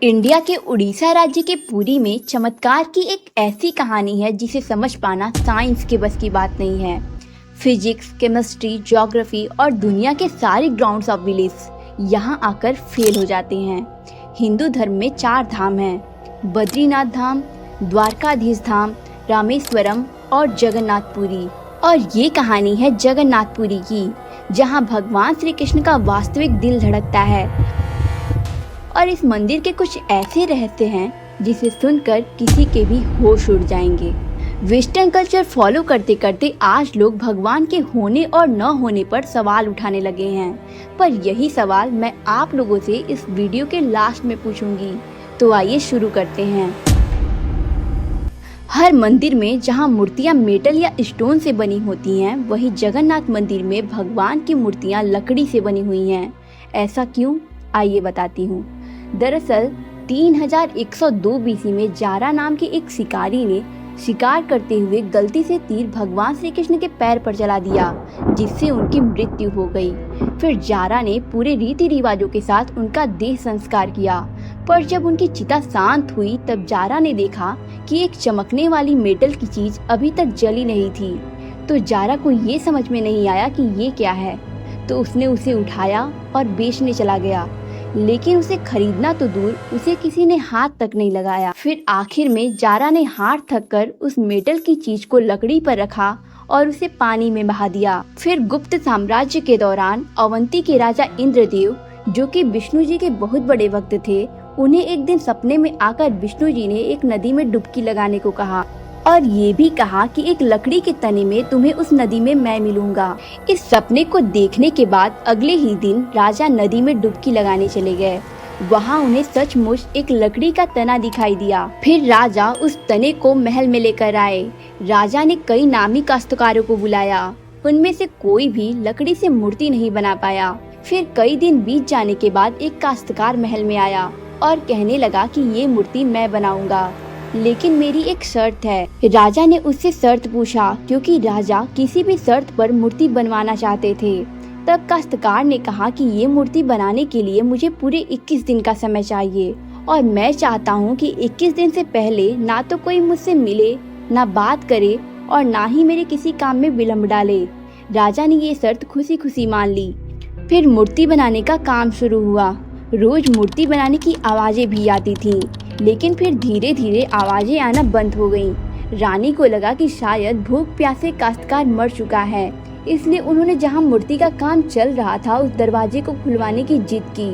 India के उड़ीसा राज्य के पुरी में चमत्कार की एक ऐसी कहानी है जिसे समझ पाना साइंस के बस की बात नहीं है। फिजिक्स, केमिस्ट्री, ज्योग्राफी और दुनिया के सारे ग्राउंड्स ऑफ बिलीफ यहाँ आकर फेल हो जाते हैं। हिंदू धर्म में 4 धाम हैं: बद्रीनाथ धाम, द्वारकाधीश धाम, रामेश्वरम और जगन्नाथपुरी। और ये कहानी है जगन्नाथपुरी की, जहाँ भगवान श्री कृष्ण का वास्तविक दिल धड़कता है। और इस मंदिर के कुछ ऐसे रहस्य हैं जिसे सुनकर किसी के भी होश उड़ जाएंगे। वेस्टर्न कल्चर फॉलो करते करते आज लोग भगवान के होने और न होने पर सवाल उठाने लगे हैं, पर यही सवाल मैं आप लोगों से इस वीडियो के लास्ट में पूछूंगी। तो आइए शुरू करते हैं। हर मंदिर में जहां मूर्तियां मेटल या स्टोन से बनी होती हैं, वहीं जगन्नाथ मंदिर में भगवान की मूर्तियां लकड़ी से बनी हुई हैं। ऐसा क्यों? आइए बताती हूँ। दरअसल 3102 बीसी में जारा नाम के एक शिकारी ने शिकार करते हुए गलती से तीर भगवान श्री कृष्ण के पैर पर चला दिया, जिससे उनकी मृत्यु हो गई। फिर जारा ने पूरे रीति रिवाजों के साथ उनका देह संस्कार किया, पर जब उनकी चिता शांत हुई तब जारा ने देखा कि एक चमकने वाली मेटल की चीज अभी तक जली नहीं थी। तो जारा को ये समझ में नहीं आया कि ये क्या है, तो उसने उसे उठाया और बेचने चला गया। लेकिन उसे खरीदना तो दूर, उसे किसी ने हाथ तक नहीं लगाया। फिर आखिर में जारा ने हाथ थक कर उस मेटल की चीज को लकड़ी पर रखा और उसे पानी में बहा दिया। फिर गुप्त साम्राज्य के दौरान अवंती के राजा इंद्रदेव, जो कि विष्णु जी के बहुत बड़े भक्त थे, उन्हें एक दिन सपने में आकर विष्णु जी ने एक नदी में डुबकी लगाने को कहा और ये भी कहा कि एक लकड़ी के तने में तुम्हें उस नदी में मैं मिलूंगा। इस सपने को देखने के बाद अगले ही दिन राजा नदी में डुबकी लगाने चले गए। वहाँ उन्हें सचमुच एक लकड़ी का तना दिखाई दिया। फिर राजा उस तने को महल में लेकर आए। राजा ने कई नामी काश्तकारों को बुलाया, उनमें से कोई भी लकड़ी से मूर्ति नहीं बना पाया। फिर कई दिन बीत जाने के बाद एक काश्तकार महल में आया और कहने लगा कि ये मूर्ति मैं बनाऊंगा, लेकिन मेरी एक शर्त है। राजा ने उससे शर्त पूछा, क्योंकि राजा किसी भी शर्त पर मूर्ति बनवाना चाहते थे। तब काश्तकार ने कहा कि ये मूर्ति बनाने के लिए मुझे पूरे 21 दिन का समय चाहिए और मैं चाहता हूँ कि 21 दिन से पहले ना तो कोई मुझसे मिले, ना बात करे और ना ही मेरे किसी काम में विलम्ब डाले। राजा ने ये शर्त खुशी खुशी मान ली। फिर मूर्ति बनाने का काम शुरू हुआ। रोज मूर्ति बनाने की आवाजें भी आती थी, लेकिन फिर धीरे धीरे आवाजें आना बंद हो गईं। रानी को लगा कि शायद भूख प्यासे काश्तकार मर चुका है, इसलिए उन्होंने जहां मूर्ति का काम चल रहा था उस दरवाजे को खुलवाने की जिद की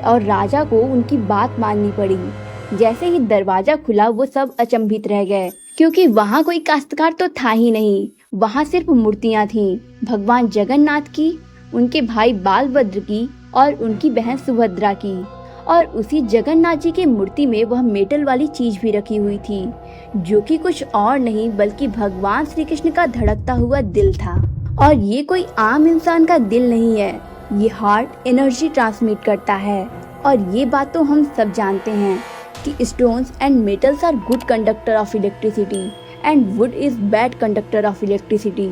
और राजा को उनकी बात माननी पड़ी। जैसे ही दरवाजा खुला वो सब अचंभित रह गए, क्योंकि वहाँ कोई काश्तकार तो था ही नहीं। वहाँ सिर्फ मूर्तियाँ थीं, भगवान जगन्नाथ की, उनके भाई बालभद्र की और उनकी बहन सुभद्रा की। और उसी जगन्नाथ जी की मूर्ति में वह मेटल वाली चीज भी रखी हुई थी, जो कि कुछ और नहीं बल्कि भगवान श्री कृष्ण का धड़कता हुआ दिल था। और ये कोई आम इंसान का दिल नहीं है, ये हार्ट एनर्जी ट्रांसमिट करता है। और ये बात तो हम सब जानते हैं कि stones and metals are good conductor of electricity and wood is bad conductor of electricity.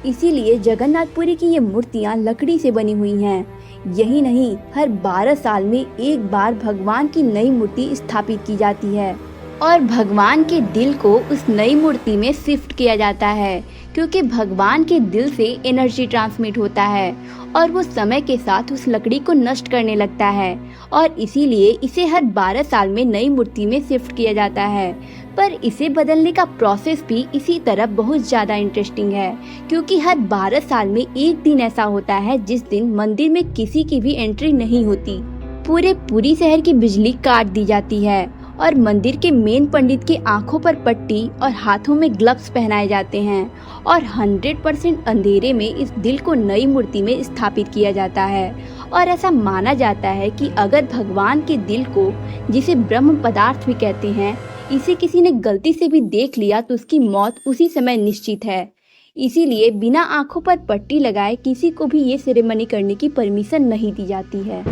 इसीलिए जगन्नाथपुरी की ये मूर्तियाँ लकड़ी से बनी हुई हैं। यही नहीं, हर 12 साल में एक बार भगवान की नई मूर्ति स्थापित की जाती है और भगवान के दिल को उस नई मूर्ति में शिफ्ट किया जाता है, क्योंकि भगवान के दिल से एनर्जी ट्रांसमिट होता है और वो समय के साथ उस लकड़ी को नष्ट करने लगता है और इसीलिए इसे हर 12 साल में नई मूर्ति में शिफ्ट किया जाता है। पर इसे बदलने का प्रोसेस भी इसी तरह बहुत ज़्यादा इंटरेस्टिंग है, क्योंकि हर 12 साल में एक दिन ऐसा होता है जिस दिन मंदिर में किसी की भी एंट्री नहीं होती। पूरे पुरी शहर की बिजली काट दी जाती है और मंदिर के मेन पंडित की आंखों पर पट्टी और हाथों में ग्लव्स पहनाए जाते हैं और 100% अंधेरे में इस दिल को नई मूर्ति में स्थापित किया जाता है। और ऐसा माना जाता है कि अगर भगवान के दिल को, जिसे ब्रह्म पदार्थ भी कहते हैं, इसे किसी ने गलती से भी देख लिया तो उसकी मौत उसी समय निश्चित है। इसीलिए बिना आंखों पर पट्टी लगाए किसी को भी ये सेरेमनी करने की परमिशन नहीं दी जाती है।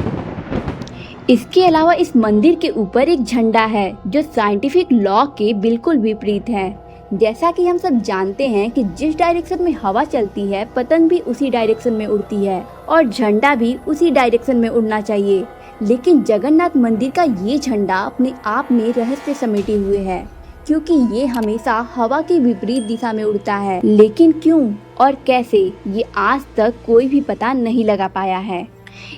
इसके अलावा इस मंदिर के ऊपर एक झंडा है जो साइंटिफिक लॉ के बिल्कुल विपरीत है। जैसा कि हम सब जानते हैं कि जिस डायरेक्शन में हवा चलती है, पतंग भी उसी डायरेक्शन में उड़ती है और झंडा भी उसी डायरेक्शन में उड़ना चाहिए। लेकिन जगन्नाथ मंदिर का ये झंडा अपने आप में रहस्य समेटे हुए है, क्योंकि ये हमेशा हवा के विपरीत दिशा में उड़ता है। लेकिन क्यों और कैसे, ये आज तक कोई भी पता नहीं लगा पाया है।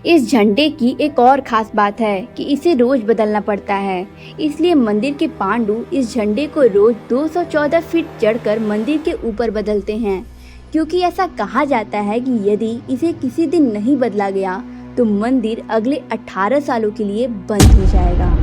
इस झंडे की एक और खास बात है कि इसे रोज बदलना पड़ता है, इसलिए मंदिर के पांडु इस झंडे को रोज 214 फीट चढ़कर मंदिर के ऊपर बदलते हैं, क्योंकि ऐसा कहा जाता है कि यदि इसे किसी दिन नहीं बदला गया तो मंदिर अगले 18 सालों के लिए बंद हो जाएगा।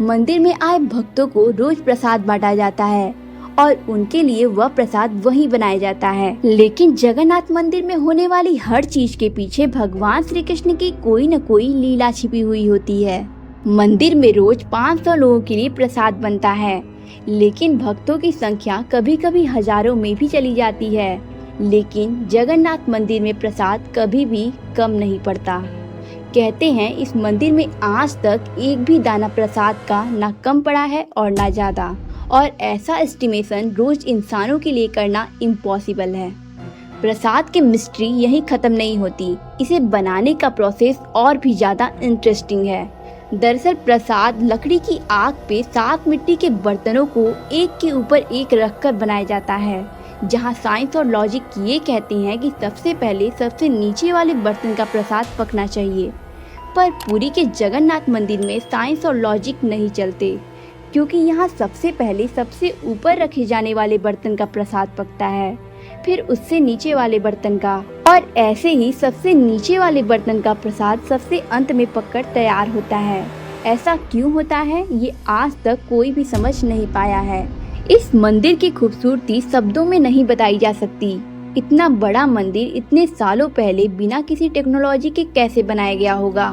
मंदिर में आए भक्तों को रोज प्रसाद बांटा जाता है और उनके लिए वह प्रसाद वहीं बनाया जाता है। लेकिन जगन्नाथ मंदिर में होने वाली हर चीज के पीछे भगवान श्री कृष्ण की कोई न कोई लीला छिपी हुई होती है। मंदिर में रोज 500 लोगों के लिए प्रसाद बनता है, लेकिन भक्तों की संख्या कभी कभी हजारों में भी चली जाती है। लेकिन जगन्नाथ मंदिर में प्रसाद कभी भी कम नहीं पड़ता। कहते हैं इस मंदिर में आज तक एक भी दाना प्रसाद का ना कम पड़ा है और ना ज्यादा, और ऐसा एस्टिमेशन रोज इंसानों के लिए करना इम्पॉसिबल है। प्रसाद की मिस्ट्री यहीं खत्म नहीं होती, इसे बनाने का प्रोसेस और भी ज्यादा इंटरेस्टिंग है। दरअसल प्रसाद लकड़ी की आग पे 7 मिट्टी के बर्तनों को एक के ऊपर एक रखकर बनाया जाता है, जहां साइंस और लॉजिक ये कहती हैं कि सबसे पहले सबसे नीचे वाले बर्तन का प्रसाद पकना चाहिए। पर पुरी के जगन्नाथ मंदिर में साइंस और लॉजिक नहीं चलते, क्योंकि यहाँ सबसे पहले सबसे ऊपर रखे जाने वाले बर्तन का प्रसाद पकता है, फिर उससे नीचे वाले बर्तन का, और ऐसे ही सबसे नीचे वाले बर्तन का प्रसाद सबसे अंत में पककर तैयार होता है। ऐसा क्यों होता है ये आज तक कोई भी समझ नहीं पाया है। इस मंदिर की खूबसूरती शब्दों में नहीं बताई जा सकती। इतना बड़ा मंदिर इतने सालों पहले बिना किसी टेक्नोलॉजी के कैसे बनाया गया होगा।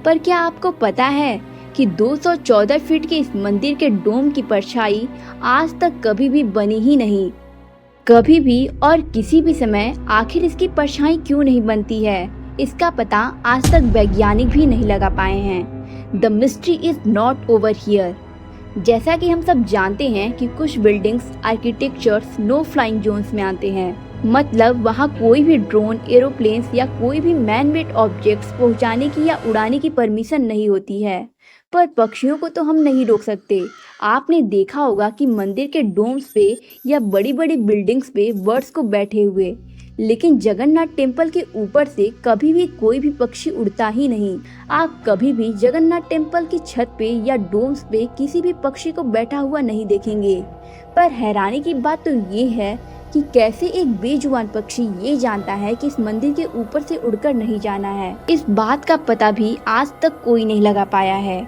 पर क्या आपको पता है कि 214 फीट के इस मंदिर के डोम की परछाई आज तक कभी भी बनी ही नहीं, कभी भी और किसी भी समय। आखिर इसकी परछाई क्यों नहीं बनती है, इसका पता आज तक वैज्ञानिक भी नहीं लगा पाए हैं। The mystery is not over here. जैसा कि हम सब जानते हैं कि कुछ buildings architectures no flying zones में आते हैं, मतलब वहाँ कोई भी ड्रोन, एरोप्लेन्स या कोई भी मैन मेड ऑब्जेक्ट्स पहुँचाने की या उड़ाने की परमिशन नहीं होती है। पर पक्षियों को तो हम नहीं रोक सकते। आपने देखा होगा कि मंदिर के डोम्स पे या बड़ी बड़ी बिल्डिंग्स पे बर्ड्स को बैठे हुए, लेकिन जगन्नाथ टेम्पल के ऊपर से कभी भी कोई भी पक्षी उड़ता ही नहीं। आप कभी भी जगन्नाथ टेम्पल की छत पे या डोम्स पे किसी भी पक्षी को बैठा हुआ नहीं देखेंगे। पर हैरानी की बात तो ये है कि कैसे एक बेजुबान पक्षी ये जानता है कि इस मंदिर के ऊपर से उड़कर नहीं जाना है। इस बात का पता भी आज तक कोई नहीं लगा पाया है।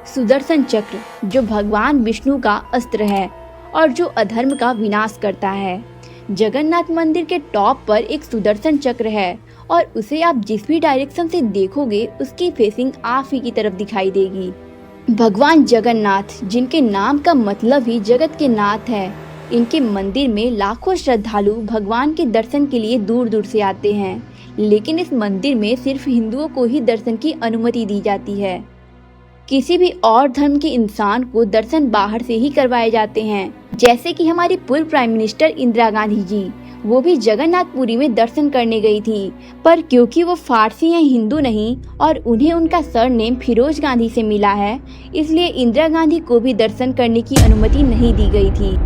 सुदर्शन चक्र, जो भगवान विष्णु का अस्त्र है और जो अधर्म का विनाश करता है। जगन्नाथ मंदिर के टॉप पर एक सुदर्शन चक्र है और उसे आप जिस भी डायरेक्शन से देखोगे उसकी फेसिंग आप ही की तरफ दिखाई देगी। भगवान जगन्नाथ, जिनके नाम का मतलब ही जगत के नाथ है, इनके मंदिर में लाखों श्रद्धालु भगवान के दर्शन के लिए दूर दूर से आते हैं। लेकिन इस मंदिर में सिर्फ हिंदुओं को ही दर्शन की अनुमति दी जाती है। किसी भी और धर्म के इंसान को दर्शन बाहर से ही करवाए जाते हैं। जैसे कि हमारी पूर्व प्राइम मिनिस्टर इंदिरा गांधी जी, वो भी जगन्नाथपुरी में दर्शन करने गई थी, पर क्योंकि वो फारसी हैं, हिंदू नहीं, और उन्हें उनका सरनेम फिरोज गांधी से मिला है, इसलिए इंदिरा गांधी को भी दर्शन करने की अनुमति नहीं दी गई थी।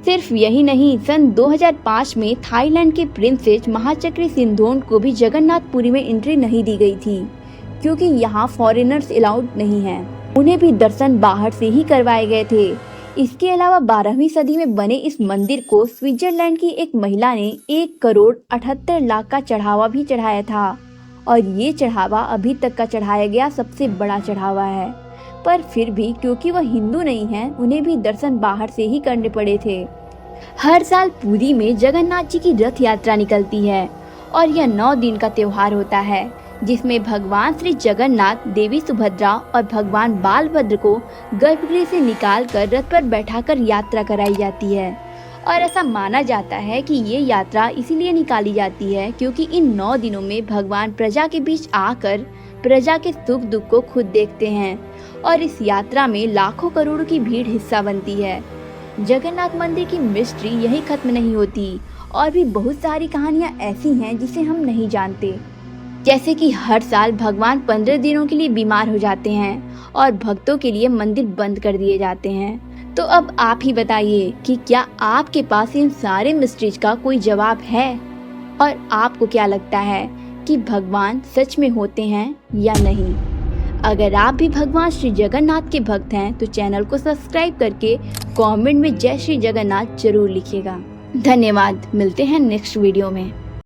सिर्फ यही नहीं, सन 2005 में थाईलैंड के प्रिंसेस महाचक्री सिंधोन को भी जगन्नाथपुरी में एंट्री नहीं दी गई थी, क्योंकि यहाँ फॉरेनर्स अलाउड नहीं हैं। उन्हें भी दर्शन बाहर से ही करवाए गए थे। इसके अलावा 12वीं सदी में बने इस मंदिर को स्विट्जरलैंड की एक महिला ने 1,78,00,000 का चढ़ावा भी चढ़ाया था, और ये चढ़ावा अभी तक का चढ़ाया गया सबसे बड़ा चढ़ावा है। पर फिर भी क्योंकि वह हिंदू नहीं हैं, उन्हें भी दर्शन बाहर से ही करने पड़े थे। हर साल पुरी में जगन्नाथ जी की रथ यात्रा निकलती है और यह 9 दिन का त्योहार होता है, जिसमें भगवान श्री जगन्नाथ, देवी सुभद्रा और भगवान बालभद्र को गर्भगृह से निकालकर रथ पर बैठाकर यात्रा कराई जाती है। और ऐसा माना जाता है कि ये यात्रा इसीलिए निकाली जाती है क्योंकि इन 9 दिनों में भगवान प्रजा के बीच आकर प्रजा के सुख दुख को खुद देखते हैं, और इस यात्रा में लाखों करोड़ों की भीड़ हिस्सा बनती है। जगन्नाथ मंदिर की मिस्ट्री यही खत्म नहीं होती, और भी बहुत सारी कहानियाँ ऐसी हैं जिसे हम नहीं जानते। जैसे कि हर साल भगवान 15 दिनों के लिए बीमार हो जाते हैं और भक्तों के लिए मंदिर बंद कर दिए जाते हैं। तो अब आप ही बताइए कि क्या आपके पास इन सारे मिस्ट्रीज का कोई जवाब है, और आपको क्या लगता है कि भगवान सच में होते हैं या नहीं। अगर आप भी भगवान श्री जगन्नाथ के भक्त हैं तो चैनल को सब्सक्राइब करके कमेंट में जय श्री जगन्नाथ जरूर लिखिएगा। धन्यवाद, मिलते हैं नेक्स्ट वीडियो में।